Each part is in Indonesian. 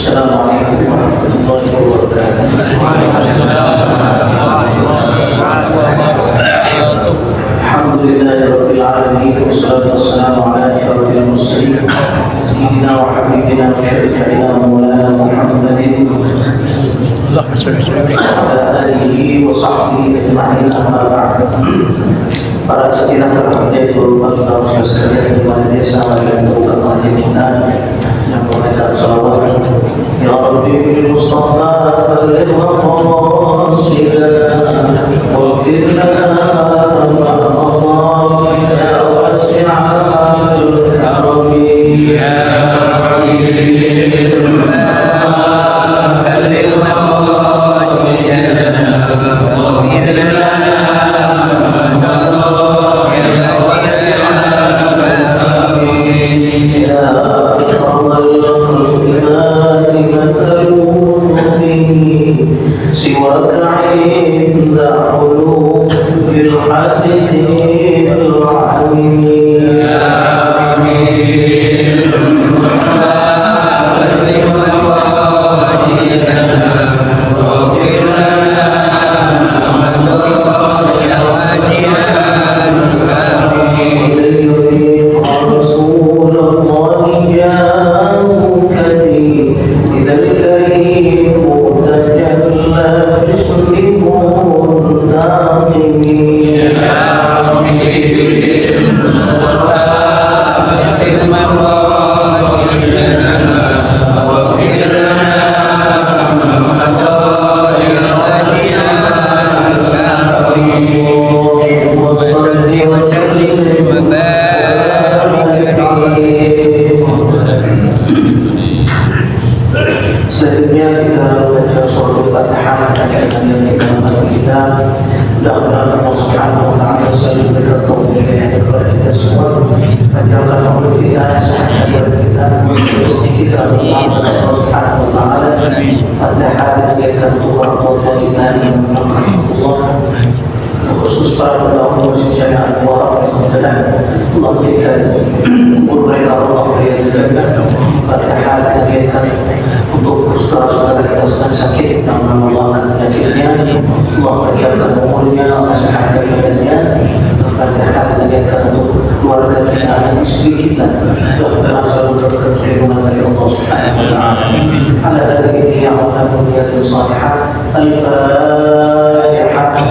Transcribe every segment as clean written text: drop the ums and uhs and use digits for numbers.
Assalamualaikum warahmatullahi wabarakatuh. Alhamdulillahirabbil alamin wassalatu wassalamu ala asyrafil mursalin sayyidina wa habibina wa syafi'ina wa maulana Muhammadin wa ala alihi wa sahbihi ajma'in, amma ba'd. Para setina terhormat saudara sekalian di mana desa dan kabupaten kita yang membaca salawat ya Rabbi bil Mustafa balligh maqasidana waghfir lana ma Allah ya wasi'al karami ya Rabbi balligh maqasidana waghfir lana سواك عند علوم بالحديث العليم يا أمين رسول الله جاءك إذا الكريم تجلى باسم منتقم Selanjutnya kita baca surah Al-Fatihah dan kita mudah-mudahan Allah Subhanahu wa taala selalu memberikan taufik kepada kita semua. Ajarlah Allah kita sehat kepada kita, mesti kita berdoa kepada Allah Subhanahu wa taala. Fatihah kita Tuhan Allah yang Allah khusus para pendahulu secara Allah Allah berikan umur mereka Allah berikan Fatihah berikan untuk saudara-saudara kita sedang sakit yang menolakkan penyakitnya Allah berikan umurnya Allah sehatkan badannya Fatihah berikan untuk keluarga kita istri kita kita selalu berkat perlindungan dari Allah Subhanahu wa taala ala hadhihi ya'ala bunyatul salihah al-Fatihah. Ya Rabbi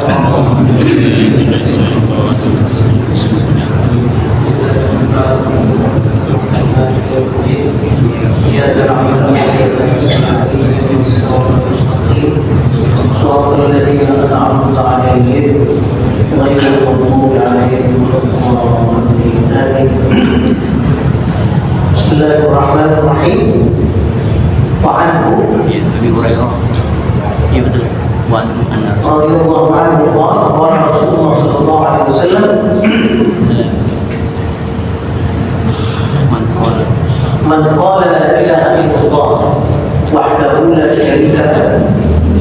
Bismillahirrahmanirrahim. Wa anhu Abi Hurairah ya betul wa radhiyallahu anhu qala Rasulullah sallallahu alaihi wasallam man qala la ilaha illallah wahdahu la syarika lahu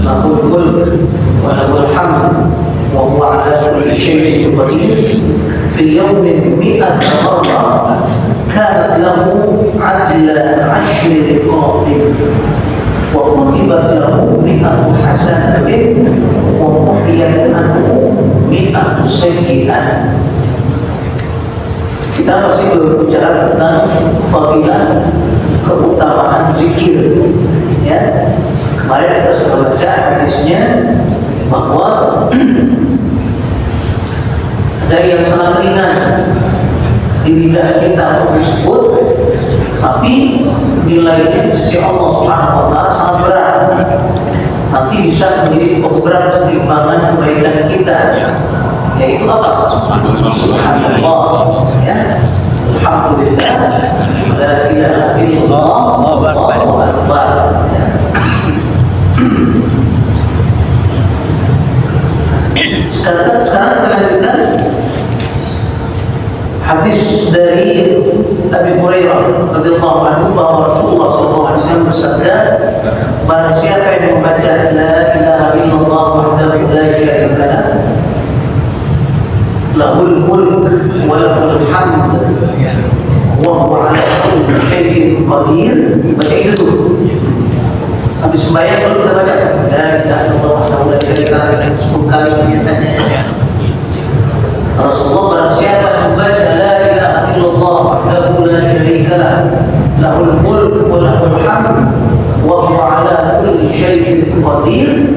lahul mulk wa lahul hamd wa huwa ala kulli syai'in qadir fi yawmin mi'ata marrah kanat lahu 'adla 'ashri riqabin wa kutibat lahu mi'atu hasanatin wa muhiyat anhu mi'atu sayyi'ah. Kita masih berbicara tentang fadilah keutamaan zikir. Ya, kemarin kita sudah baca hadisnya bahwa ada yang sangat ringan di lidah kita untuk disebut, tapi nilainya di sisi Allah Subhanahu wa taala sangat berat. Nanti bisa menjadi pemberat timbangan kebaikan kita. Yaitu apa? Subhanallah, ya. Alhamdulillah, la ilaha illallah, Allahu akbar. Sekarang kita lanjutkan hadis dari Abi Hurairah radhiyallahu anhu bahwa Rasulullah sallallahu alaihi wasallam bersabda, barang siapa yang membaca la ilaha illallah wahdahu la syarika lah lahul mulk wa lahul hamd wa huwa ala kulli syai'in qadir. Baca itu tuh. habis sembahyang selalu kita baca la ilaha illallah wahdahu la syarika lahu 10 kali biasanya ya. Rasulullah barang siapa yang membaca la ilaha illallah wahdahu la syarika lahu lahul mulk wa lahul hamd wa huwa ala kulli syai'in qadir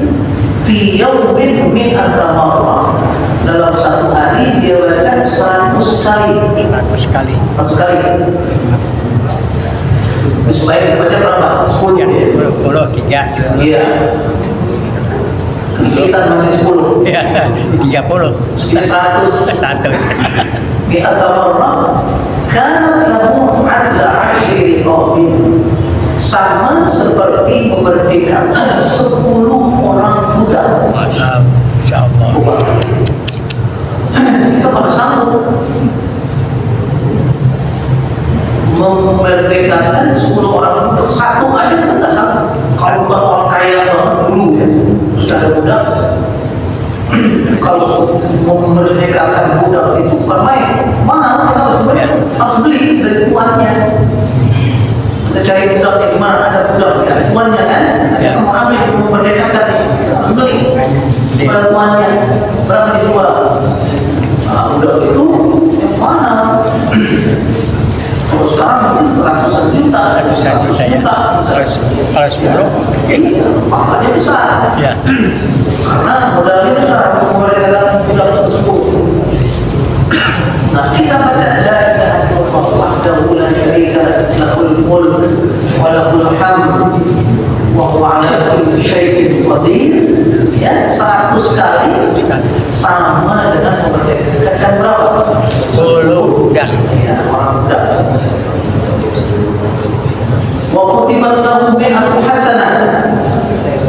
fi yawmin mi'ata marrah, dalam satu hari dia baca 100 kali. 100 kali. Sebaiknya baca berapa? 10 ya? 10, 3. Iya. Kita masih 10. Iya, 30. 100. Mi'ata marrah kana lahu 'adla 'ashri riqabin, sama seperti memerdekakan 10 orang budak. Insyaallah. Kita kalau sanggup memerdekakan 10 orang budak, satu aja kita nggak sanggup. Kalau bukan orang kaya dulu ya, sudah ada budak. Kalau memerdekakan budak itu bukan main, mahal, kita harus beli dari tuannya. Kita cari budaknya di mana, ada budak ya, tuannya kan. Kamu ambil memerdekakan, harus beli pada tuannya. Berapa dijual? Nah, budak itu yang mahal. Kalau sekarang mungkin ratusan juta. Kalau 10, pangkatnya besar. Ya. Karena modalnya besar untuk memerdekakan budak tersebut. Nah, kita baca la ilaha illallah wahdahu la syarika lahul mulk wa lahul hamd wa huwa ala kulli syai'in qadir, ya 100 kali sama dengan memerdekakan berapa? 10 budak. Ya, orang budak. Wa kutibat lahu bi'atu hasanah,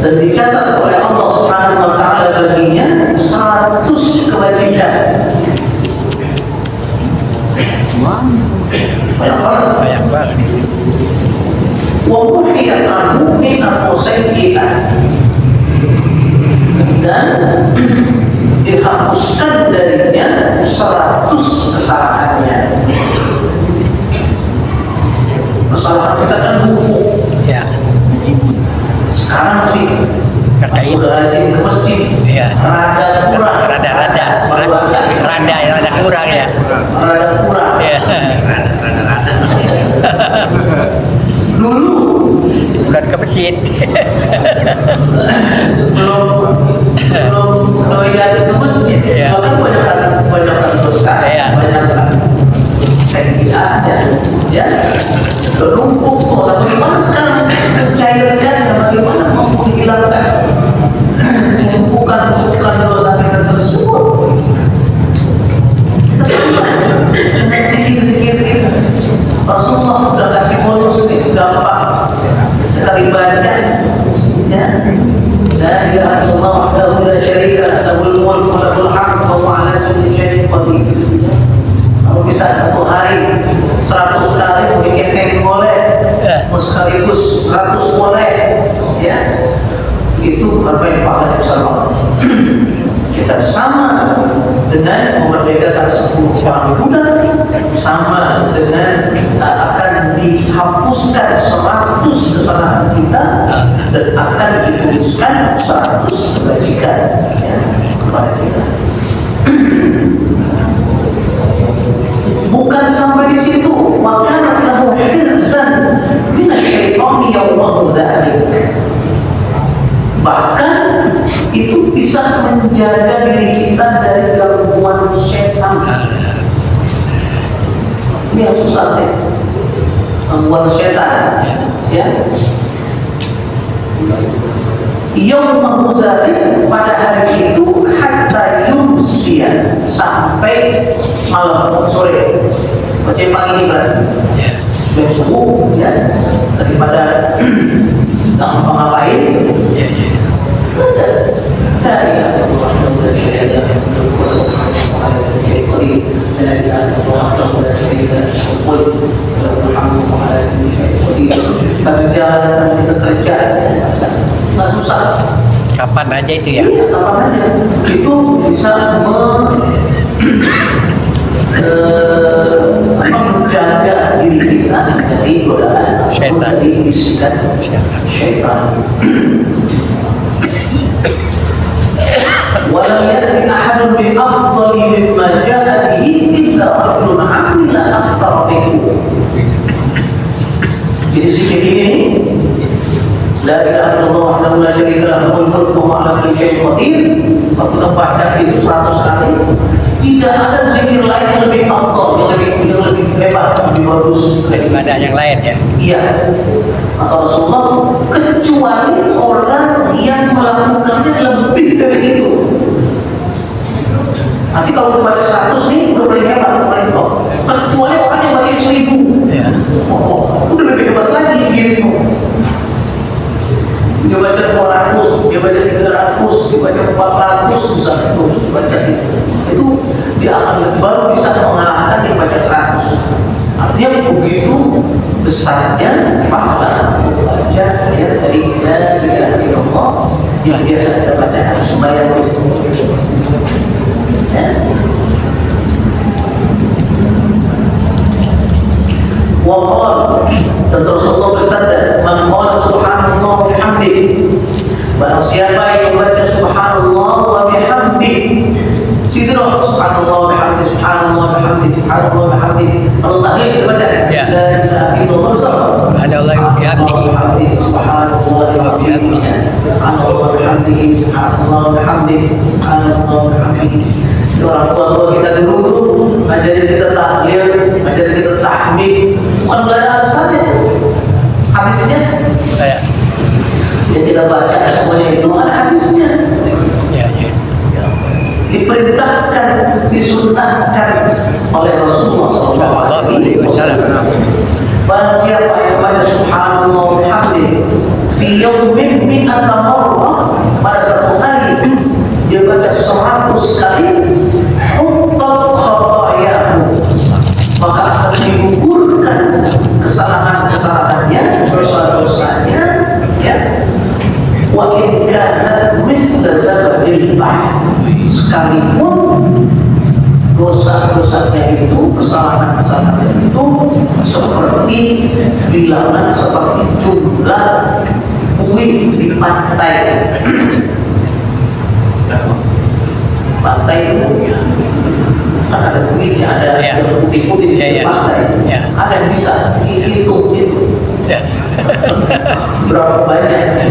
dan dicatat oleh Allah Subhanahu wa taala baginya 100 kebajikan. Banyak banget. Wa muhiyat anhu min al-musayyi'ah, dan dihapuskan darinya 100 kesalahannya. Kesalahan kita kan hukum. Ya. Sekarang sih sudah rajin ke masjid. Ya. Rada kurang. Rada kurang ya. Rada kurang. Ya. Dulu bukan ke masjid. sebelum doyan ke masjid, ya. Kan banyak dosa, ya. Banyak sayyi'atnya, ya. Berlumpuk. Nah, bagaimana sekarang mencairkan? Bagaimana menghilangkan bukan dosa kita tersebut? Dengan zikir-zikir kita, Rasulullah sudah kasih bonus itu gampang sekali baca, ya. La ilaha illallah wahdahu la syarika lahu lahul mulku wa lahul hamdu wa huwa ala kulli syai'in qadir. Kalau bisa satu hari 100 kali bikin tek boleh, mau sekaligus 100 boleh, ya. Itu bukan main pahala besar banget. Kita sama dengan memerdekakan 10 orang budak, sama dengan akan dihapuskan 100 kesalahan kita dan akan dituliskan 100 kebajikan, ya, kepada kita. Bukan sampai di situ, maka lahu hirzan min asyaitani yawmahu dzalik. Bahkan itu bisa menjaga diri kita dari gangguan setan. Ini yang susah ya, gangguan setan, ya. Yawmahu dzalik, pada hari itu, hatta yumsiya, sampai malam, sore. Baca pagi ini berarti jam subuh, ya, daripada nggak ngapa-ngapain, baca la ilaha illallah wahdahu la syarika lahu lahul hamdu wa ala kulli syai'in qadir. Pada jalan kita kerja nggak susah. Kapan aja itu ya? Iya, kapan aja. Itu bisa menjaga diri kita dari godaan Syaitan. dari bisikan syaitan. Walam yati ahadun bi afdali mimma ja'a bihi illa rajulun 'amila akthar minhu. Jadi sikit ini la ilaha illallah wahdahu la syarika lahu lahul mulku wa ala kulli syai'in qadir. Waktu kita baca itu 100 kali, tidak ada zikir lain yang lebih afdal, yang lebih hebat, lebih bagus daripada yang lain ya. Iya, kata Rasulullah, kecuali orang yang melakukannya lebih dari itu. Nanti kalau baca 100 nih udah paling hebat, paling top. Kecuali orang yang baca 1000, Ya. udah lebih hebat lagi gitu. Dia baca 200, dia baca 300, dia baca 400, bisa terus baca itu dia akan baru bisa mengalahkan yang baca 100. Artinya begitu besarnya pahala baca ayat dari la ilaha illallah yang biasa kita baca sembahyang itu. Ya. Waqal dan Rasulullah bersabda, man qala subhanallah wa bihamdihi, barang siapa yang membaca subhanallah wa bihamdihi, situ dong subhanallah wa bihamdihi, subhanallah wa bihamdihi, subhanallah wa bihamdihi. Kalau tahlil kita baca Ya. la ilaha illallah bersama Ada Allah yang bihamdihi. subhanallah wa bihamdihi, subhanallah wa bihamdihi, subhanallah wa bihamdihi, subhanallah wa bihamdihi. Orang tua kita dulu tuh ajarin kita tahlil, ajarin kita tahmid, bukan gak ada alasannya tuh. Hadisnya Ya. yang kita baca semuanya itu ada hadisnya. Ya. Diperintahkan, disunnahkan oleh Rasulullah SAW. Barang siapa yang baca subhanallah wa bihamdihi fi yawmin mi'ata marrah, pada satu hari dia baca 100 kali, huttat khatayahu, maka akan digugurkan kesalahan-kesalahannya, dosa-dosanya, ya. Wa in kanat mithla zabadil bahr, sekalipun dosa-dosanya itu, kesalahan-kesalahannya itu seperti bilangan, seperti jumlah buih di pantai. Pantai itu kan ada buihnya, ada Ya. yang putih-putih di Ya. pantai. Ya. Ada yang bisa dihitung itu Ya. berapa banyak.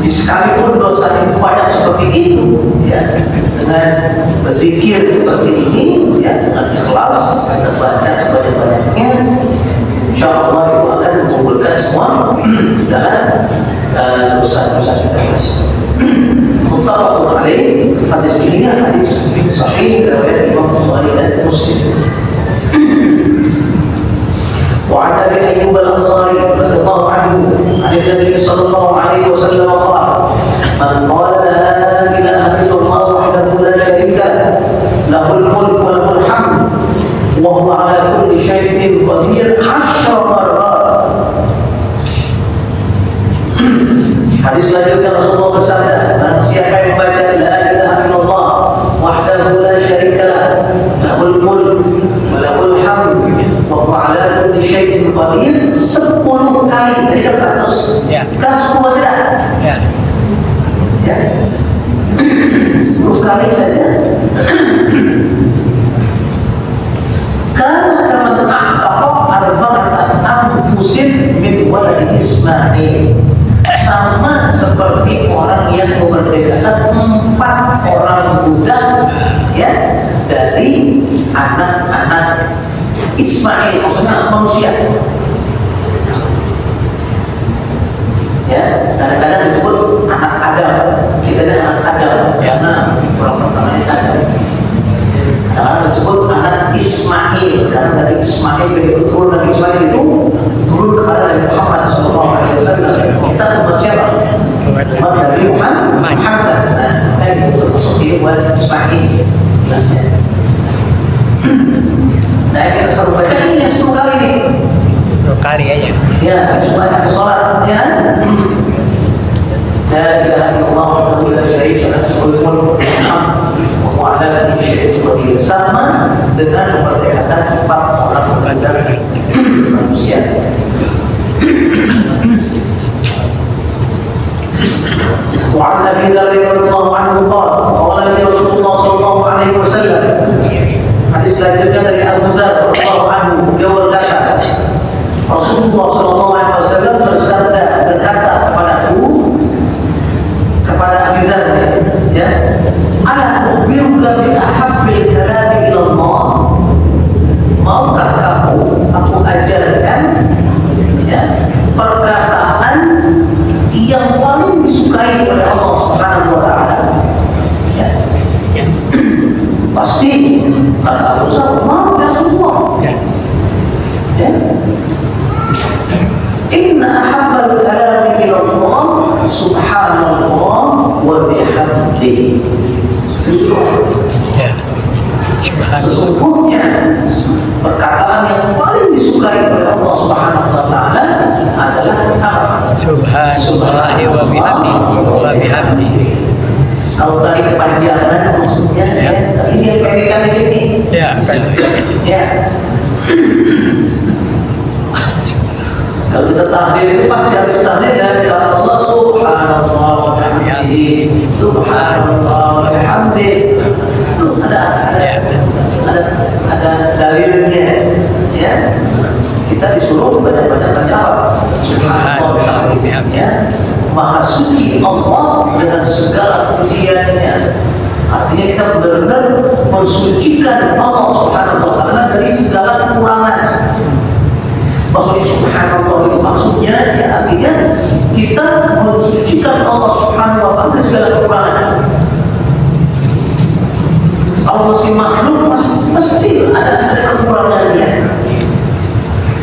Sekalipun dosa yang banyak seperti itu, ya, dengan berzikir seperti ini, ya, dengan ikhlas, kita baca sebanyak-banyaknya, insya Allah itu akan mengumpulkan semua dalam dosa-dosa kita. Muttafaqun alaih. Hadis ini hadis sahih riwayat Imam Bukhari dan Muslim. وعن ابي ايوب الانصاري رضي الله عنه عن النبي صلى الله عليه وسلم قال من قال لا اله الا الله وحده لا شريك له له الملك وله الحمد وهو على كل شيء قدير 10 مرات. Hadis selanjutnya Rasulullah bersabda, barang siapa yang membaca la ilaha illallah wahdahu la syarika lah, lahul mulk wa lahul hamd wa huwa ala kulli syai'in qadir 10 kali. Tadi kan 100. Ya. Kan 10 tidak? Ya. Ya. 10 kali saja. Karena kaman a'taqa arba'ata anfusin min waladi Ismail, sama seperti orang yang memerdekakan 4 orang budak, ya, dari anak-anak Ismail, maksudnya manusia. Ya, kadang-kadang disebut anak Adam, kita ada anak Adam, karena orang pertamanya Adam. Kadang disebut anak Ismail, karena dari Ismail, dari keturunan Nabi Ismail itu turun kepada Nabi Muhammad SAW. Kita umat siapa? Umat Nabi Muhammad. Nah, itu termasuk di umat Ismail. Nah, kita selalu baca ini yang 10 kali nih. 10 kali aja. Ya, cuma ada sholat, ya. La ilaha illallah wahdahu la syarika lahu lahul mulku wa lahul hamd wa huwa ala pada syai'in qadir, sama dengan memerdekakan 4 orang manusia. وعن ابي ذر رضي الله عنه قال قال لي رسول الله صلى الله عليه وسلم. Hadis selanjutnya dari Abu Dzar radhiyallahu anhu, beliau berkata, Rasulullah sallallahu alaihi wasallam berkata kepadaku, kepada Abu Dzar, ya, ala ukhbiruka bi ahabbil kalami ila Allah. Maukah kamu aku ajarkan, ya, perkataan yang paling disukai oleh Allah Subhanahu wa taala? Ya. Pasti kata Abu Dzar, mau ya Rasulullah. Ya. Inna ahabbal kalami ila Allah subhanallah wa bihamdihi. Sesungguhnya perkataan yang paling disukai oleh Allah Subhanahu wa taala adalah apa? Subhanallah wa bihamdihi. Kalau tadi kepanjangan maksudnya, ya, tapi ini yang pendidikan di sini. Ya, ya. Kalau kita tahlil itu pasti harus tahlil dari Allah subhanallah wa bihamdihi, subhanallah wa bihamdihi. Itu ada dalilnya, ya. Kita disuruh banyak-banyak baca apa? Subhanallah wa bihamdihi. Ya. Maha suci Allah dengan segala pujiannya. Artinya kita benar-benar mensucikan Allah Subhanahu wa taala dari segala kekurangan. Maksudnya subhanallah itu maksudnya, ya, artinya kita mensucikan Allah Subhanahu wa taala dari segala kekurangan. Allah masih makhluk, mesti ada kekurangannya.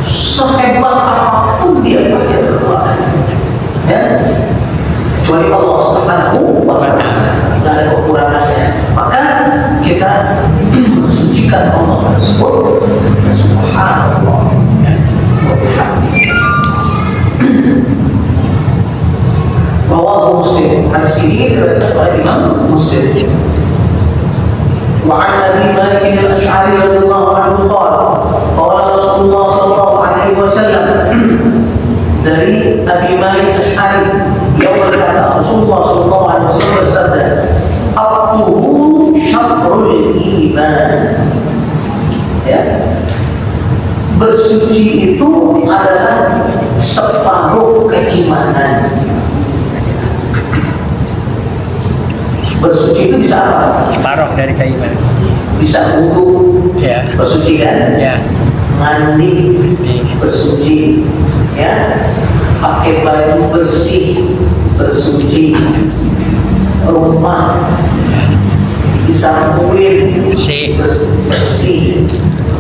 Sehebat apapun dia pasti ada kekurangan. Ya, kecuali Allah Subhanahu wa taala tidak ada kekurangannya. Maka kita mensucikan Allah tersebut subhanallah wa bihamdihi. Rawahu Muslim. Hadis ini diriwayatkan oleh Imam Muslim. Wa 'an Abi Malik al-Asy'ari radhiyallahu anhu qala qala Rasulullah sallallahu alaihi wasallam. Dari Abi Malik Asy'ari, beliau berkata, Rasulullah sallallahu alaihi wasallam bersabda, "At-tuhuru syatrul iman." Ya. Bersuci itu adalah separuh keimanan. Bersuci itu bisa apa? Separuh dari keimanan. Bisa wudu, Ya. bersuci kan? Ya. Mandi, bersuci, ya, pakai baju bersih, bersuci, rumah disapuin, bersih.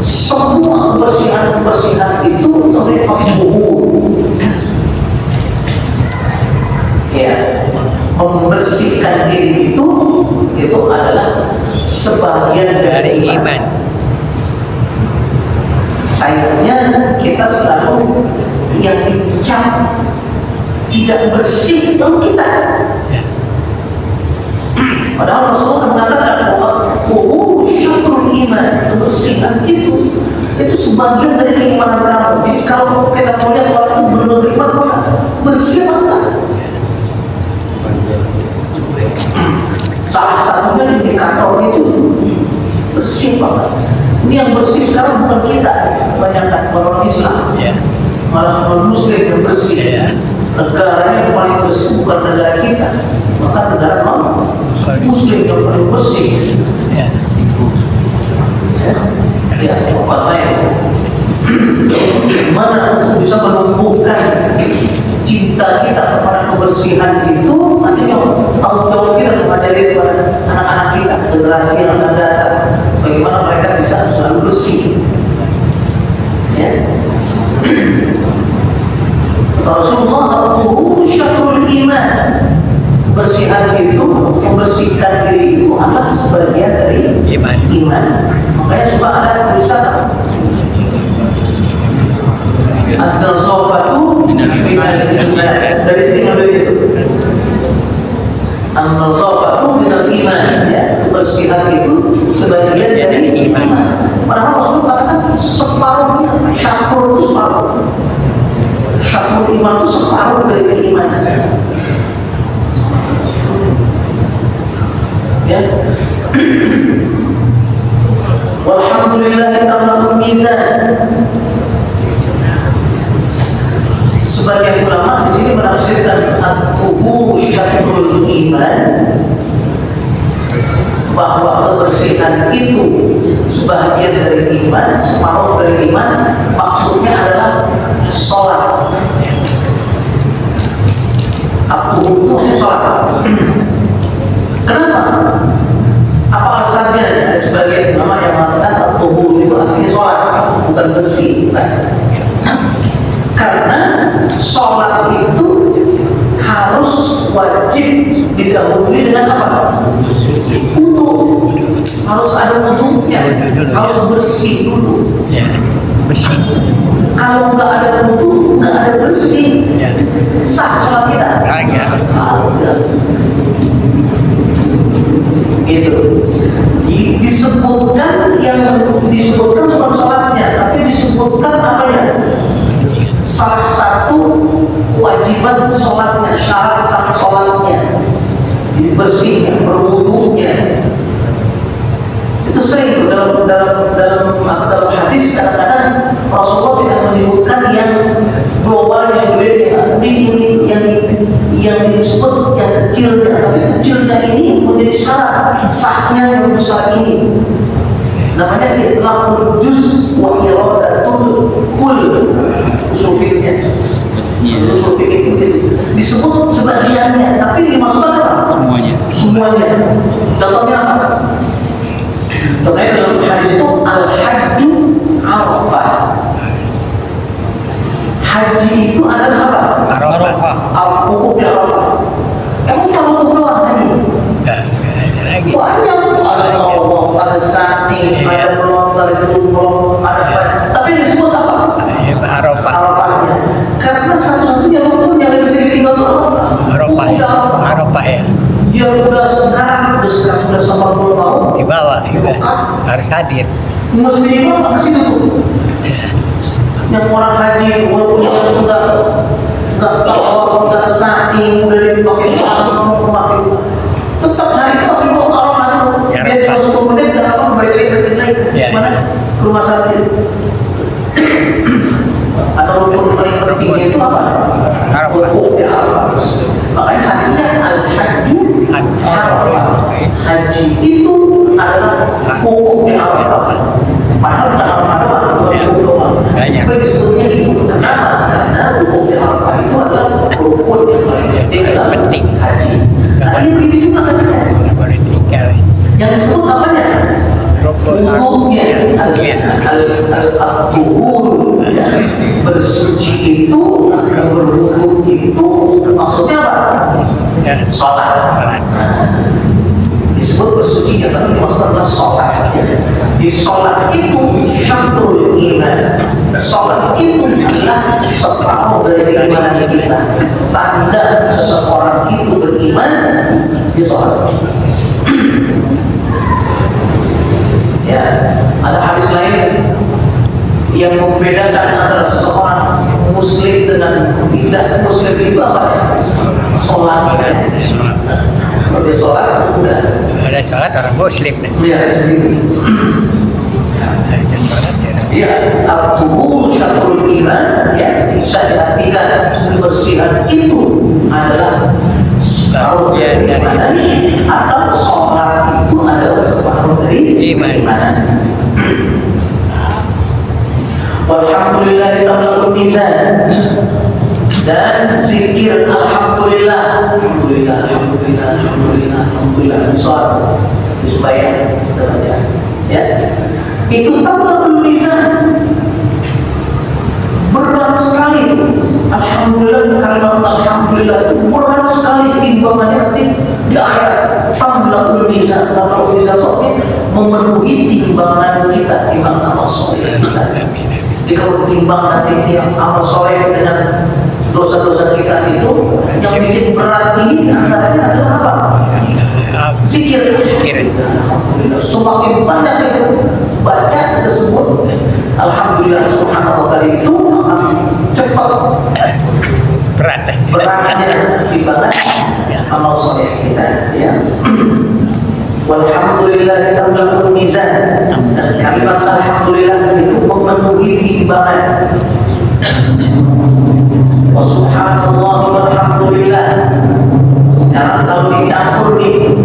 Semua kebersihan itu namanya al-tuhur. Ya, membersihkan diri itu adalah sebagian dari iman. Sayangnya kita selalu yang dicap tidak bersih itu kita. Padahal Rasulullah mengatakan bahwa syatrul iman, kebersihan itu sebagian dari keimanan kamu. Jadi kalau kita melihat orang itu benar beriman, maka bersih maka. Salah satunya indikator itu bersih banget. Ini yang bersih sekarang bukan kita, kebanyakan orang Islam, malah orang Muslim yang bersih. Negaranya yang paling bersih bukan negara kita, maka negara non Muslim yang paling bersih. Ya, gimana untuk bisa menumbuhkan cinta kita kepada kebersihan itu? Nanti tanggung jawab kita mengajari kepada anak-anak kita, generasi yang akan datang, bagaimana mereka bisa selalu bersih. Ya. Rasulullah al-tuhur syatrul iman. Kebersihan itu, membersihkan diri itu adalah sebagian dari iman. Makanya suka ada tulisan an-nazafatu minal iman. Dari sini ngambil itu. An-nazafatu minal iman, ya, kebersihan kebersihan itu sebagian dari iman. Padahal Rasulullah katakan separuhnya, syatrul itu separuh. Syatrul iman itu separuh dari keimanan. Ya. Walhamdulillah tamamul mizan. Sebagian ulama di sini menafsirkan at-tuhur syatrul iman, bahwa kebersihan itu sebagian dari iman, separuh dari iman. Maksudnya adalah sholat. At-tuhur itu maksudnya sholat. Kenapa? Apa alasannya? Ada sebagian ulama yang mengatakan at-tuhur itu artinya sholat, bukan bersih, bukan. Karena sholat itu harus wajib didahului dengan apa? Wudu. Harus ada wudunya, harus bersih dulu. Bersih. Kalau nggak ada wudu, nggak ada bersih, sah sholat kita? Agak. Gitu. Disebutkan yang disebutkan bukan sholatnya, tapi disebutkan apa ya? Salah satu kewajiban sholatnya, syarat sah sholatnya, bersihnya, berwudunya. Itu sering dalam hadis kadang-kadang Rasulullah tidak menyebutkan yang global yang berbeda, tapi ini yang disebut yang kecilnya, tapi kecilnya ini menjadi syarat sahnya yang besar ini. Namanya itlaqul juz wa iradatul kull. Usul fikihnya. Usul fikih itu disebut sebagiannya, tapi dimaksudkan apa? Semuanya. Contohnya apa? Contohnya dalam hadis itu al-hajju Arafah. Haji itu adalah apa? Arafah. Wukuf di Arafah. Kamu cuma wukuf doang haji? Ada lagi. Banyak. Ada tawaf, ada sa'i, ada melontar, ada jumroh, ada banyak. Tapi disebut apa? Arafah. Arafahnya. Karena satu-satunya rukun yang bisa ditinggal itu apa? Arafah ya. Dia sudah sekarang sudah 80 tahun. Di bawah harus hadir. Mesti dibawa ke situ tuh. Yang orang haji walaupun dia nggak tahu nggak sa'i, udah dipakai sama pakai, tetap hari itu harus dibawa ke Arafah dulu. Dia cuma 10 menit nggak apa balik lagi mana ke rumah sakit. Ada rukun paling pentingnya itu apa? Wukuf di Arafah. Makanya hadisnya al-hajju Arafah. Haji itu adalah wukuf di Arafah. Padahal dalam Ramadan bukan wukuf doang. Tapi disebutnya itu kenapa? Karena wukuf di Arafah itu adalah rukun yang paling penting dalam haji. Nah ini begitu juga katanya. Yang disebut apanya? Wudhunya, al-tuhur, bersuci itu, berwudhu itu maksudnya apa? Sholat. Disebut bersuci ya, tapi maksudnya sholat. Di sholat itu syatrul iman. Sholat itu adalah separuh dari keimanan kita. Tanda seseorang itu beriman di sholat. Ya, ada hadis lain yang membedakan antara seseorang muslim dengan tidak muslim itu apa? Sholatnya. Seperti sholat, udah. Ada sholat orang muslim. Ya, segitu. Ada sholat ya. Ya, al-tuhur syatrul iman, ya bisa diartikan kebersihan itu adalah separuh dari keimanan, atau sholat itu adalah separuh dari keimanan. Walhamdulillah tamamul mizan. Dan zikir alhamdulillah, alhamdulillah, alhamdulillah, alhamdulillah, alhamdulillah, sholat supaya ya itu tamamul mizan. Berat sekali itu. Alhamdulillah, kalimat alhamdulillah itu berat sekali timbangannya nanti di akhirat. Tamamul mizan, tamamul mizan itu memenuhi timbangan kita, timbangan amal soleh kita. Jadi kalau timbang nanti dia amal soleh dengan dosa-dosa kita itu, yang bikin berat ini diantaranya adalah apa? Zikir. yang subhanallah tadi itu akan cepat Berat. beratnya timbangan amal soleh kita, ya. Walhamdulillah tamla'ul mizan. Dan kalimat alhamdulillah itu memenuhi timbangan. Wa subhanallah walhamdulillah. Sekarang kalau dicampur nih,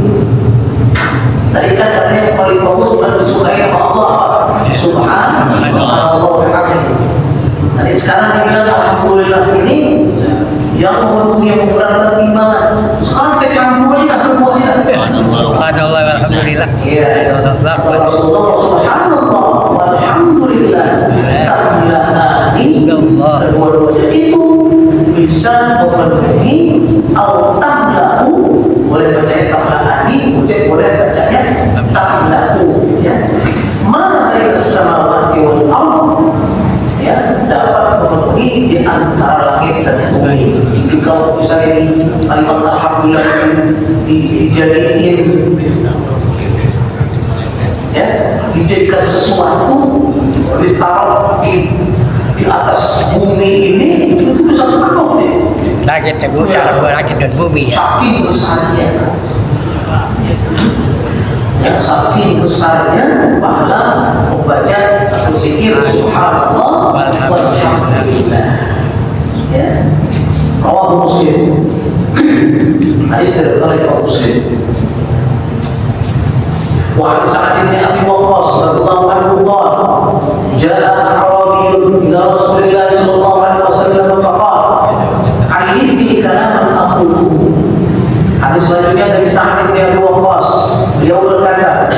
tadi kan katanya yang paling bagus bukan disukai sama Allah, subhanallah walhamdulillah. Tadi sekarang dibilang alhamdulillah ini yang memenuhi, yang memberatkan timbangan. Sekarang kecampurannya dah keduanya. Subhanallah walhamdulillah. Iya. Allahu Rasulullah subhanallah walhamdulillah. Tamla'ani. Kedua-duanya itu bisa memenuhi atau tamla'u. Boleh bacanya tamla'ani, boleh bacanya tamla'u, ya. Ma baina samawati wal ardh, ya, dapat memenuhi di antara langit dan bumi. Jadi kalau misalnya di kalimat alhamdulillah dijadiin, ya, dijadikan sesuatu ditaruh di atas bumi ini, itu bisa penuh nih. Langit dan bumi, langit dan bumi. Saking besarnya, ya, saking besarnya pahala membaca atau zikir subhanallah walhamdulillah, ya. Rawahu Muslim. Hadis dari Imam Muslim. Wa an Sa'ad bin Abi Waqqas radhiyallahu anhu qala jaa Arabiyyun ila Rasulillah sallallahu alaihi wasallam faqala 'allimni kalaman aquluhu. Hadis selanjutnya dari Sa'ad bin Abi Waqqas, beliau berkata,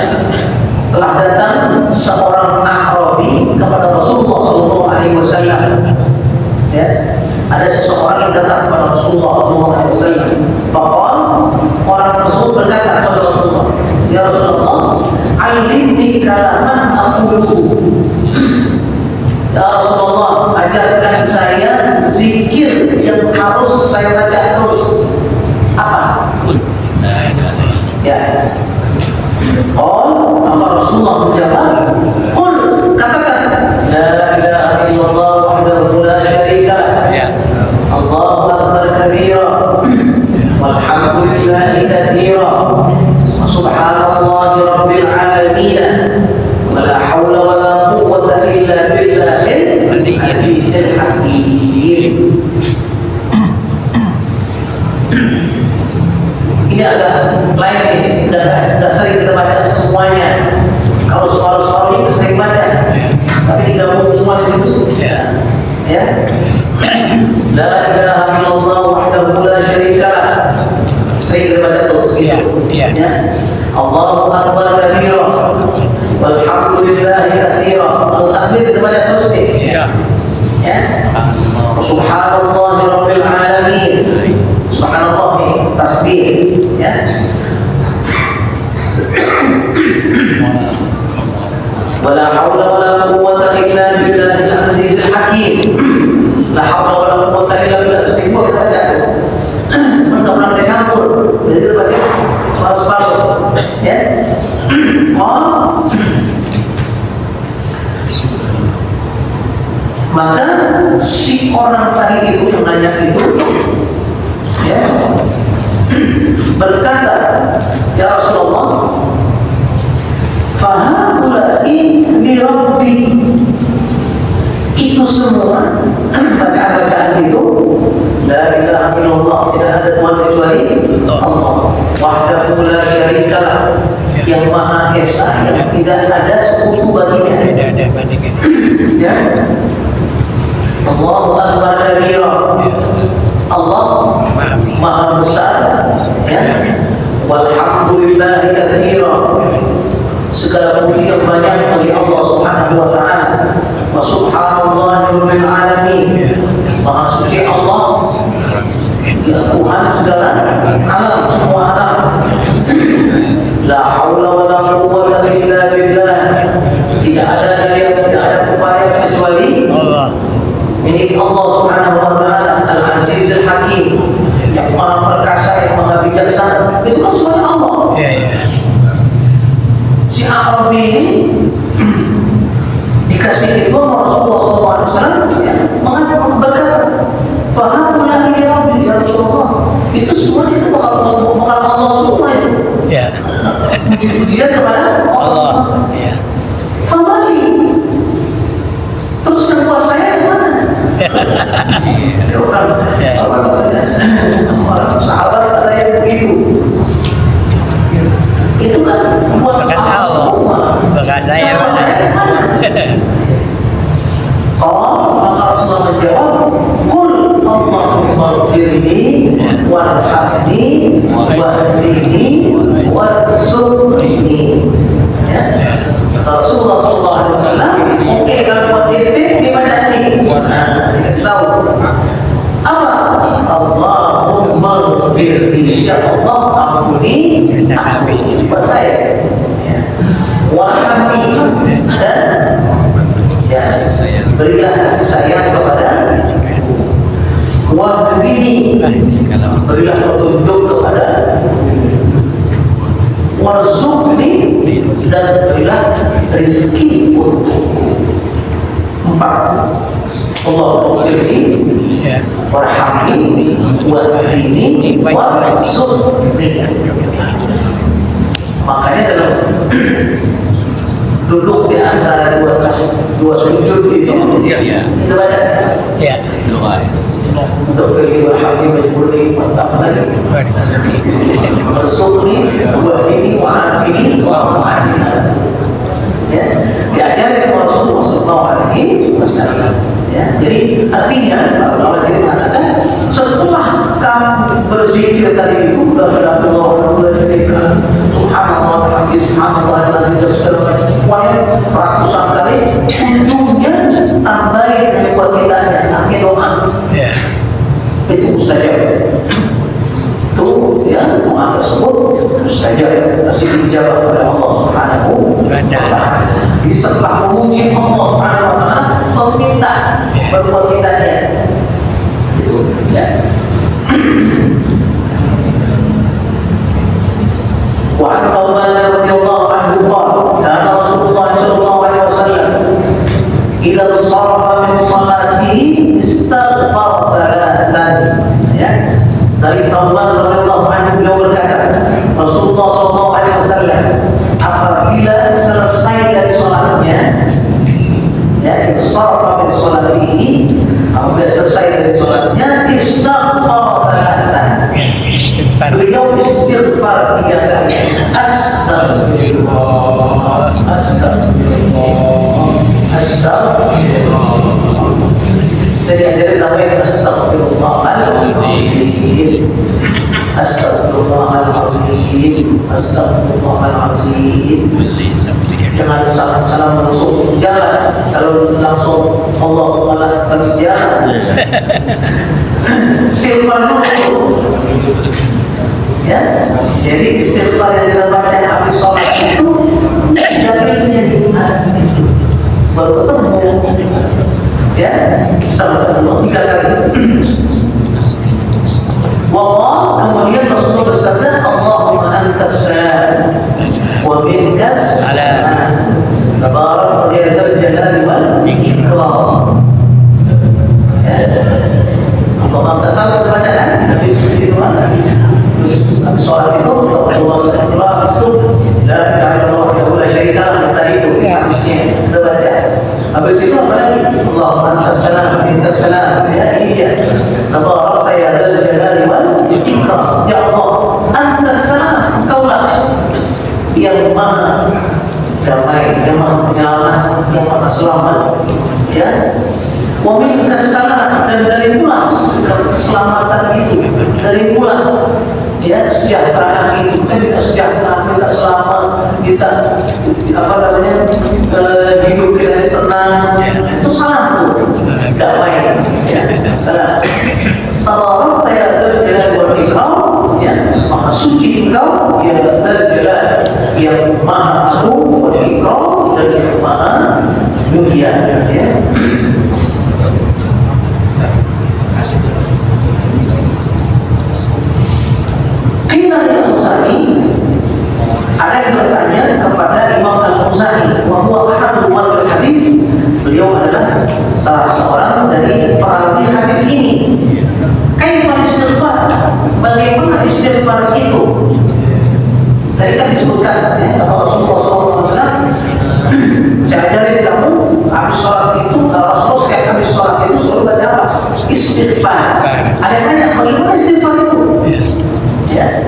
telah datang seorang Arabi kepada Rasulullah sallallahu alaihi wasallam. Ya, ada seseorang yang datang kepada Rasulullah sallallahu alaihi wasallam. Faqala, orang tersebut berkata kepada Rasulullah, ya Rasulullah, 'allimni kalaman aquluhu. Ya Rasulullah, ajarkan saya zikir yang harus saya baca terus. Apa? Ya. Qul, maka Rasulullah menjawab, qul, katakan, la ilaha illallah wahdahu la syarika lah, Allahu akbar kabira, walhamdulillahi katsira, wa subhanallahi rabbil alamin, wa la hawla wa la quwwata illa billahil azizil hakim. Ini agak lain nih, agak sering kita baca semuanya. Kalau separuh-separuh ini sering baca, tapi digabung semua itu, ya. La ilaha illallah wahdahu la syarika lah. Sering kita baca terus, gitu. Ya. Allahu akbar kabira, walhamdulillahi katsira. Kalau takbir kita baca terus nih. Ya. Subhanallahi rabbil alamin. Subhanallah nih, tasbih, ya. Wala haula wala quwwata illa billahil azizil hakim. La haula wala quwwata illa billah. Semua kita baca. Cuma enggak pernah dicampur. Jadi kita baca separuh-separuh, ya. Maka si orang tadi itu yang nanya itu, ya, berkata, ya Rasulullah, fahaulai di Rabbi. Itu semua bacaan-bacaan itu, la ilaha illallah, tidak ada Tuhan kecuali Allah, wahdahu la syarika lah, yang maha esa, yang tidak ada sekutu baginya. Ya. Allahu akbar kabira, Allah maha besar, ya. Walhamdulillahi katsira, segala puji yang banyak bagi Allah Subhanahu wa taala. Wa subhanallahi rabbil alamin, maha suci Allah, ya Tuhan segala alam, semua alam. La haula wala quwwata illa billah, tidak ada daya, tidak ada upaya kecuali Allah. Milik Allah Subhanahu wa taala, Al-Aziz Al-Hakim, yang maha perkasa, yang maha bijaksana. Itu kan semuanya Allah. Si Arabi ini dikasih itu sama Rasulullah puji-pujian kepada Allah. Allah. Ya. Famali. Terus yang buat saya yang mana? Ya orang sahabat ada yang begitu. Itu kan buat Bukan Allah. Bukan saya. yang buat saya yang mana? Kalau maka Rasulullah menjawab, Qul Allahumma firni warhamni wahdini warzuqni. Ya. Kata Rasulullah SAW, oke kalau buat itu gimana nih? Nah, dikasih tahu. Apa? Allahumma firni, ya Allah ampuni aku buat saya. Ya. Warhamni dan ya, berilah kasih sayang kepada wahdini, berilah petunjuk kepada warzuqni, dan berilah rezeki untuk empat. Allah wahdini Ya. warhamni wahdini warzuqni. Makanya dalam duduk di antara dua sujud itu, Ya. kita baca Ya. untuk firli warhamni wajburni wastaqna warzuqni wahdini wa'afini wa'afini. Ya, diajarin Rasulullah SAW. Ya, jadi artinya para ulama jadi mengatakan setelah kamu berzikir tadi itu subhanallah, subhanallah, semuanya ratusan kali, ujungnya tambahin dari buat kita pakai doa. Ya. Itu mustajab. Itu ya doa tersebut mustajab, pasti dijawab oleh Allah Subhanahu wa Ta'ala. Di setelah memuji Allah Subhanahu wa Ta'ala, meminta berbuat kitanya. Itu ya. وعن ثوبان رضي الله عنه قال كان رسول الله صلى الله عليه وسلم إذا انصرف من صلاته استغفر ثلاثا. Ya. Dari Thawban radhiyallahu anhu beliau berkata, Rasulullah sallallahu alaihi wasallam apabila selesai dari salatnya, ya, insarafa min salatihi, apabila selesai dari salatnya istighfar thalathan. Beliau istighfar 3 kali. Astagfirullah, astagfirullah, astagfirullah. Jadi ada tambahan astagfirullahaladzim, astagfirullahaladzim, astagfirullahaladzim. Jangan salam-salam langsung jalan. Kalau langsung Allah malah atas jalan. Istighfar dulu. Ya, jadi istighfar yang kita baca habis sholat itu dapilnya di hati itu baru ketemu. Ya, astagfirullah 3 kali. Waqal, kemudian Rasulullah bersabda, Allahumma antas salam wa minkas salam, tabarak ya dzal jalali wal ikram. Allahumma antas salam kita baca kan? Habis itu habis sholat itu Allah itu la ilaha illallah wa la syarika lah, tadi itu hadisnya kita baca. Habis itu apa lagi? Allahumma antas salam wa minkas salam, ya iya, tabarakta ya dzal jalali wal ikram. Ya Allah, antas salam, Engkaulah yang maha damai, yang maha penyelamat, yang maha selamat. Ya, wa minkas salam, dan dari pula keselamatan itu, dari pula ya kesejahteraan itu, kan kita sejahtera, kita selamat, kita apa namanya hidup kita senang, itu salam tuh, damai, ya salam. Tabarakta ya dzal jalali wal ikram, ya maha suci Engkau, ya dzal jalali, yang maha agung, wal ikram, dan yang maha mulia. Ya. Ada yang bertanya kepada Imam Al-Auza'i, wa huwa ahadul ruwatil hadis. Beliau adalah salah seorang dari perawi hadis ini. Kaifa istighfar? Bagaimana istighfar itu? Tadi kan disebutkan ya, kata Rasulullah SAW, saya ajarin kamu habis sholat itu, kalau Rasulullah setiap habis sholat itu selalu baca apa? Istighfar. Ada yang nanya, bagaimana istighfar itu? Ya.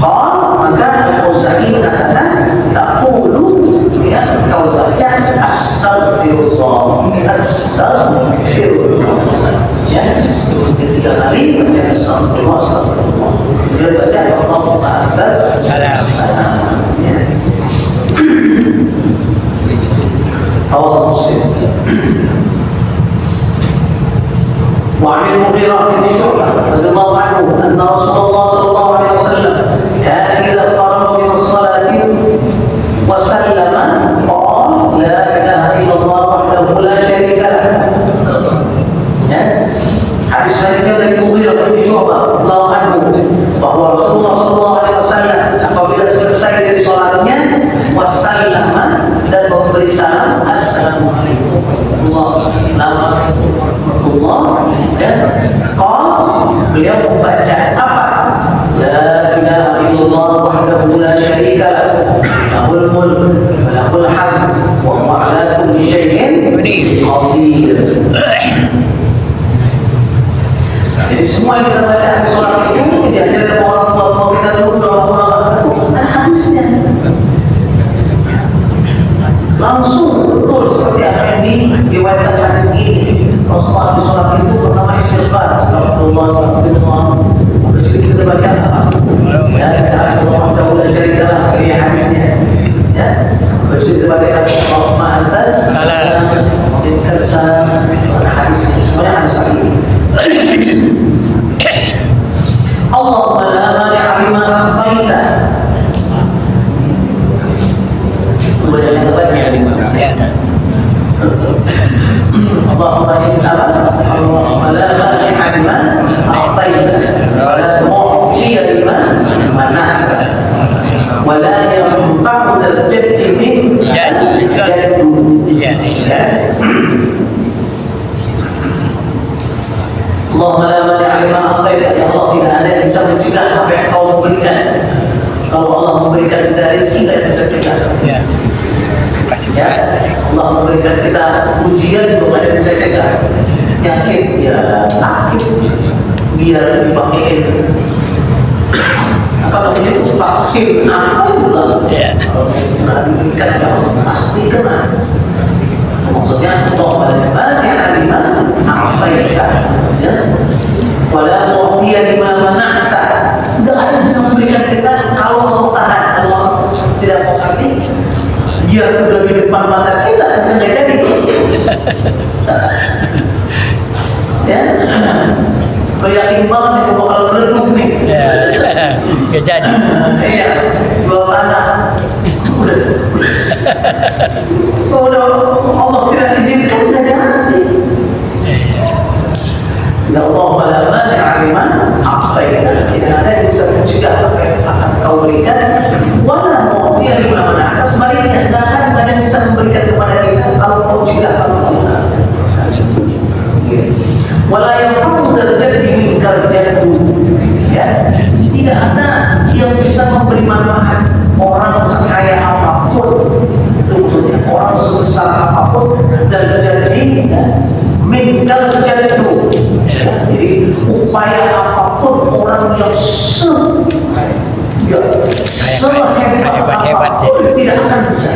Kalau maka Al-Auza'i mengatakan taqulu ya, kau baca astaghfirullah, astaghfirullah. Ya, ketiga kali baca astaghfirullah, astaghfirullah. Dia baca Allahumma atas salam. Rawahu Muslim. وعن المغيرة بن شعبة رضي الله عنه أن رسول الله صلى الله عليه وسلم كان إذا فرغ من الصلاة وسلم قال لا إله إلا الله وحده لا شريك له. Hadis selanjutnya dari Mughirah bin Syu'bah radhiyallahu anhu bahwa Rasulullah sallallahu alaihi wasallam apabila selesai dari salatnya wasallama dan memberi salam, assalamualaikum warahmatullahi wabarakatuh. Beliau membaca apa? La ilaha illallah wahdahu la syarika lahu, lahul mulk wa lahul hamd wa huwa ala kulli syai'in qadir. Jadi semua yang kita baca di sholat itu tidak ada orang tua kita dulu ada hadisnya. Langsung betul seperti apa yang diriwayatkan hadis ini. Rasulullah di sholat itu pertama istighfar, astagfirullah. Terus kita baca apa? Ya, Allah la syarika lahu, ini hadisnya. Ya, terus kita baca Allahumma antas salam wa minkas salam. Hadisnya semuanya hadis sahih. Allahumma la mani'a lima a'taita. Kemudian kita baca Allahumma la mani'a lima a'taita wa la mu'tiya lima mana'ta wa la yanfa'u dzal jaddi min jaddu. Allahumma la mani'a lima a'taita, ya Allah tidak ada yang bisa mencegah apa yang kau memberikan. Kalau Allah memberikan kita rezeki tidak bisa cegah. Ya, Allah memberikan kita ujian juga tidak bisa cegah. Yakin ya sakit biar dipakein apa namanya itu vaksin apa juga. Kalau tidak diberikan ya pasti kena. Maksudnya Allahumma la mani'a lima a'taita wala mu'tiya lima mana'ta. Enggak ada yang bisa memberikan kita kalau mau tahan. Kalau tidak mau kasih, dia udah di depan mata kita bisa nggak jadi. Ya, kau yakin banget itu bakal meleduk nih. Nggak jadi. Iya, jual tanah. Udah Allah tidak izinkan nggak jadi. Ya Allah, la mani'a lima a'taita, tidak ada yang bisa mencegah apa yang akan kau berikan. Wala mu'tiya lima mana'ta, sebaliknya tidak ada yang bisa memberikan kepada kita kalau kau cegah, kalau kau kasih. Wala yanfa'u dzal jaddi minkal jaddu. Ya, tidak ada yang bisa memberi manfaat orang sekaya apapun, tentunya orang sebesar apapun dan jadi minkal jaddu. Jadi upaya apapun orang yang sehebat apapun tidak akan bisa.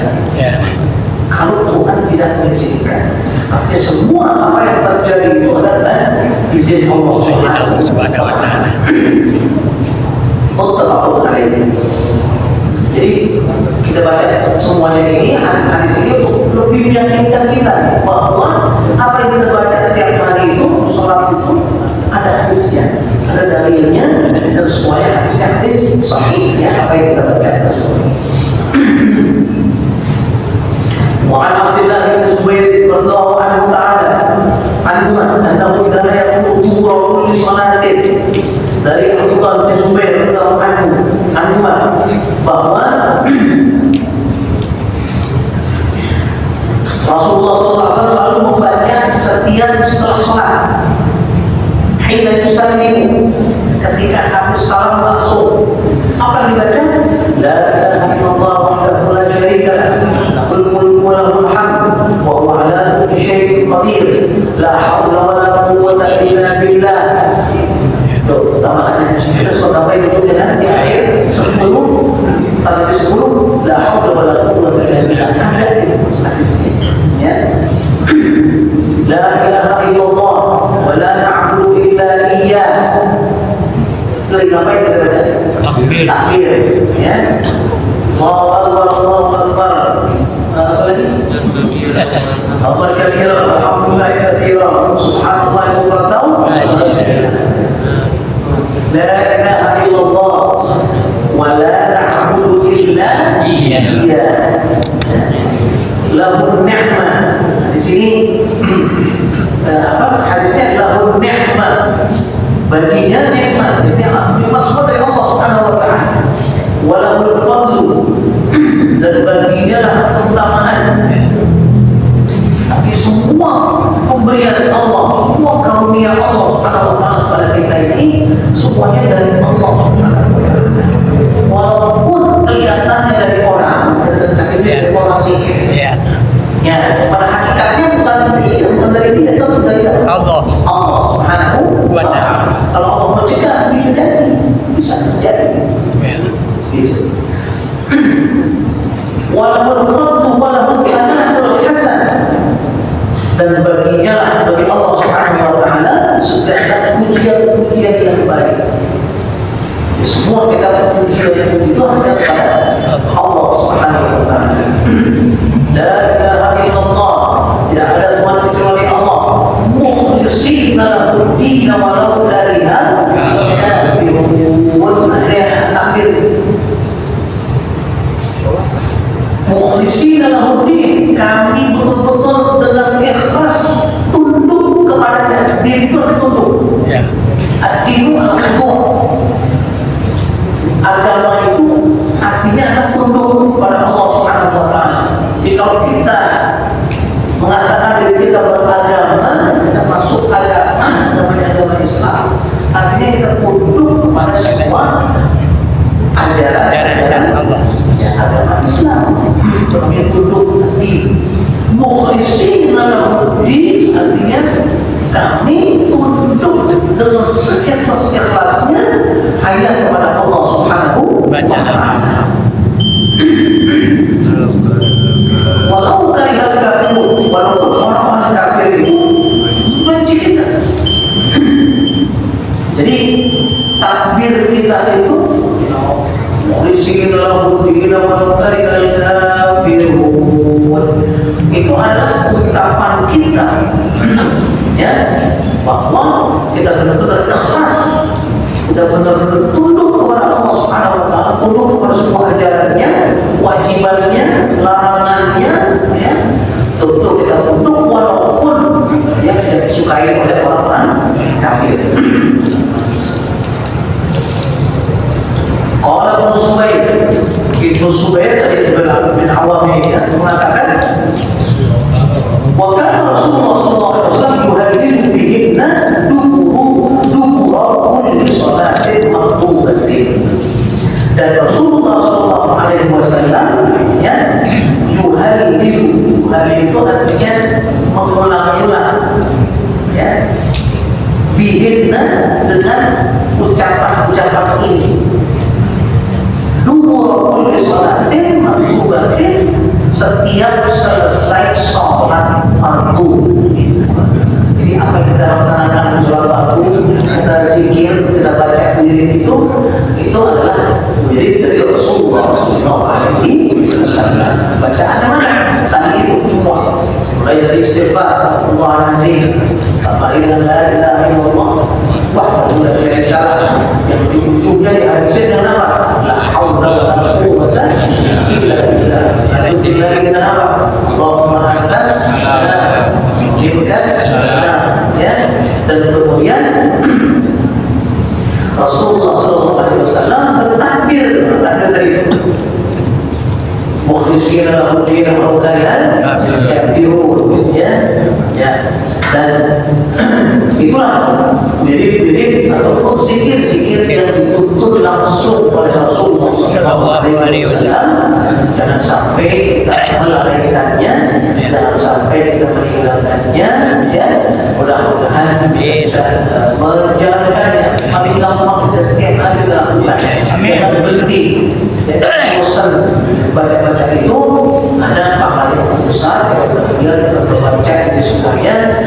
Kalau Tuhan tidak mengizinkan. Artinya semua apa yang terjadi itu adalah izin Allah Subhanahu wa Ta'ala. Muttafaqun alaih. Jadi kita baca semuanya ini, hadis-hadis ini untuk lebih meyakinkan kita bahwa apa yang kita baca setiap hari itu, sholat itu ada hadisnya, ada dalilnya, dan semuanya hadis sahih ya apa yang kita baca tersebut. وعن عبد الله بن الزبير رضي الله عنه تعالى عنهما أنه كان يقول دبر كل صلاة dari Abdullah bin Zubair radhiyallahu anhu bahwa Rasulullah SAW selalu membaca setiap setelah sholat. Hina yusallimu, ketika habis salam langsung Apa yang dibaca? La ilaha illallah wahdahu la syarika lah, lahul mulku wa lahul hamd wa huwa ala kulli syai'in qadir, la haula wa la quwwata illa billah. Tuh, tambahannya. Kita suka tambahin itu dengan di akhir 10 sampai 10, la haula wa la quwwata illa billah. Ada itu hadisnya. Ya. La ilaha illallah wa la na'budu illa iyyah. Lagi ngapain kita baca? Takbir. Ya. Allahu akbar, Allahu akbar. Apa lagi? Akbar kabira, alhamdulillah katsira, subhanallah bukratan wa asila. La ilaha illallah wa la na'budu illa iyyah. Lahun ni'mah. Di sini hadisnya lahun ni'mah. Baginya nikmat, nikmat semua dari Allah Subhanahu wa taala. Walahul fadlu, dan baginya lah keutamaan. Tapi semua pemberian Allah, semua karunia Allah Subhanahu wa taala kepada kita ini semuanya dari Allah Subhanahu wa taala. Walaupun kelihatannya dari orang, dari orang ini. Ya, pada hakikatnya bukan dari dia, itu dari Allah Subhanahu wa taala. Kalau Allah mencegah bisa jadi, bisa terjadi. Gitu. Walaupun fadlu walaupun kana'ul hasan, dan baginya lah, bagi Allah Subhanahu wa taala segala pujian-pujian yang baik. Semua kita pujian itu hanya kepada Allah Subhanahu wa taala. La ilaha illallah, tidak ada semua kecuali Allah. Mukhlishina lahu din walau karihal kafirun. Takbir. Mukhlishina lahu din, kami betul-betul dengan ikhlas tunduk kepadanya. Din itu artinya tunduk. Ad-dinu al-khudu'. Agama itu artinya adalah tunduk kepada Allah Subhanahu wa taala. Jadi kalau kita mengatakan diri kita beragama, kita masuk agama namanya agama Islam, artinya kita tunduk kepada semua ajaran Allah. Ya, agama Islam. Kami tunduk di mukhlishina lahu-din, artinya kami tunduk dengan seikhlas-ikhlasnya hanya kepada Allah Subhanahu wa taala. Walau karihal kafirun, walaupun orang-orang kafir itu benci kita. Jadi takbir kita itu mukhlishina lahu-din walau karihal kafirun, itu adalah ucapan kita, ya, bahwa kita benar-benar ikhlas, kita benar-benar tunduk kepada Allah Subhanahu wa taala, tunduk kepada semua ajarannya, wajibannya, larangannya, ya. Tentu kita tunduk walaupun ya tidak disukai oleh orang-orang kafir. Qala Ibnu Subair dari Jubair bin Awam ini mengatakan, wa kana Rasulullah sallallahu alaihi wasallam yuhadiru bihinna dubura kulli salatin maktubatin. Dan Rasulullah sallallahu alaihi wasallam ya yuhadiru itu artinya mengulang-ulang, ya, bihinna dengan ucapan-ucapan ini. Dubura kulli salatin maktubatin, setiap selesai sholat fardu. Jadi apa yang kita laksanakan sholat fardu, kita zikir, kita baca wirid itu adalah wirid dari Rasulullah Sallallahu Alaihi Wasallam. Bacaannya mana? Tadi itu semua, mulai dari istighfar, Astagfirullahaladzim, sampai dengan la ilaha illallah wahdahu la syarika lah, yang di ujungnya di hadisnya dengan apa? La haula wa la quwwata illa billah. Lanjutin lagi dengan apa? Allahumma antas salam, minkas salam, ya. Dan kemudian Rasulullah SAW bertakbir tadi itu. Mukhlishina lahu-din walau karihal kafirun, ya. Dan itulah wirid-wirid ataupun zikir-zikir yang dituntut langsung oleh Rasulullah Sallallahu Alaihi Wasallam. Jangan sampai kita melalaikannya, jangan sampai kita meninggalkannya. Ya, mudah-mudahan kita bisa menjalankannya. Paling gampang kita setiap hari lakukan. Jangan berhenti. Jadi bosan baca-baca itu ada pahala yang besar. Kalau kita membaca ini semuanya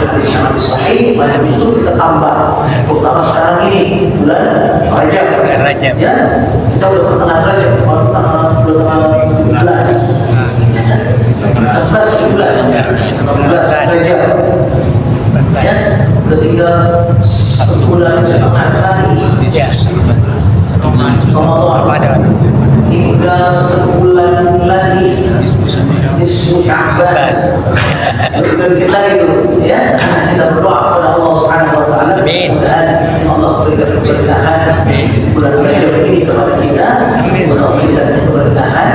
hadis sahih, maka itu kita tambah. Terutama sekarang ini bulan Rajab. Ya, kita udah pertengahan Rajab, pertengahan 17 Rajab. Ya, udah tinggal sebulan setengah lagi. Ramadan tinggal sebulan lagi. Nisfu Sya'ban. Kita itu, ya, kita berdoa kepada Allah Subhanahu Wa Taala. Dan Allah berikan keberkahan bulan Rajab ini kepada kita. Allah berikan keberkahan,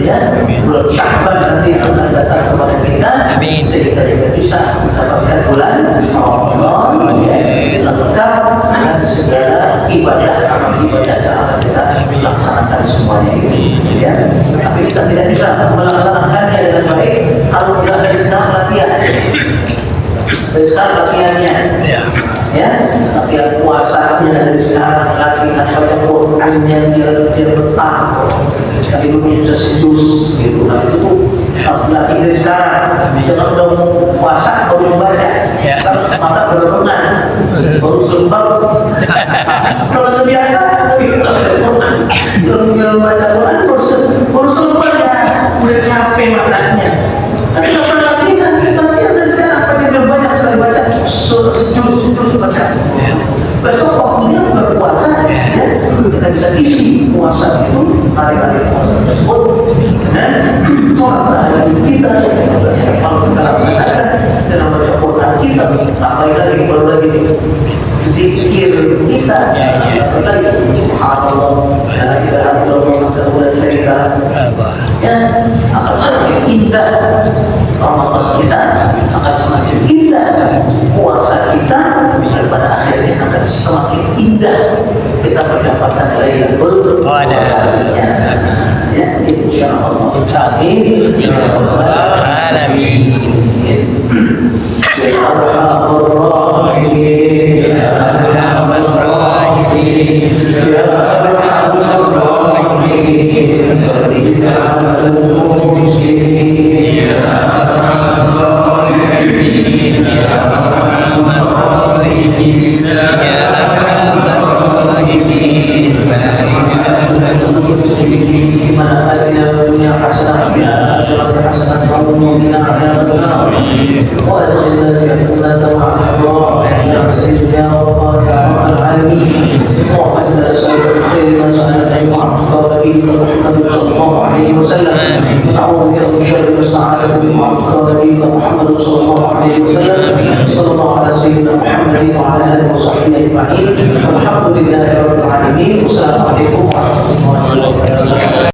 ya, bulan Sya'ban nanti akan datang kepada kita, sehingga kita bisa mendapatkan bulan Ramadan, ya, lengkap dan segala ibadah yang akan kita laksanakan semuanya ini, ya. Tapi kita tidak bisa melaksanakannya dengan baik kalau tidak dari sekarang latihan. Dari sekarang latihannya, ya, latihan puasanya dari sekarang, latihan baca Qurannya biar betah. Tapi dulu bisa sejus gitu, nah itu tuh harus dilatih dari sekarang. Jangan udah mau puasa baru membaca, mata berlengan, baru selembar. Kalau terbiasa, tapi kita baca Quran, kalau baca Quran baru selembar ya, udah capek matanya. Tapi nggak pernah latihan dari sekarang. Baca banyak sekali baca, sejus baca. Besok waktunya berpuasa, ya, kita bisa isi puasa itu, hari-hari puasa tersebut dengan sholat tahajud kita, kalau kita laksanakan dengan baca Quran kita, tambah lagi baru lagi zikir kita, lagi subhanallah, la ilaha illallah, la syarika lah, ya, akan semakin indah Ramadan kita, akan semakin indah puasa kita, dan pada akhirnya akan semakin indah kita mendapatkan Lailatul Qadar. Ya, insyaallah. Amin. Ya rabbal alamin. Ya arhamar rahimin. Ya arhamar rahimin. Ya arhamar rahimin. Berikan muslimin. Ya arhamar rahimin. Ya arhamar rahimin. Ya Alhamdulillah rabbil alamin. Wassalamualaikum warahmatullahi wabarakatuh.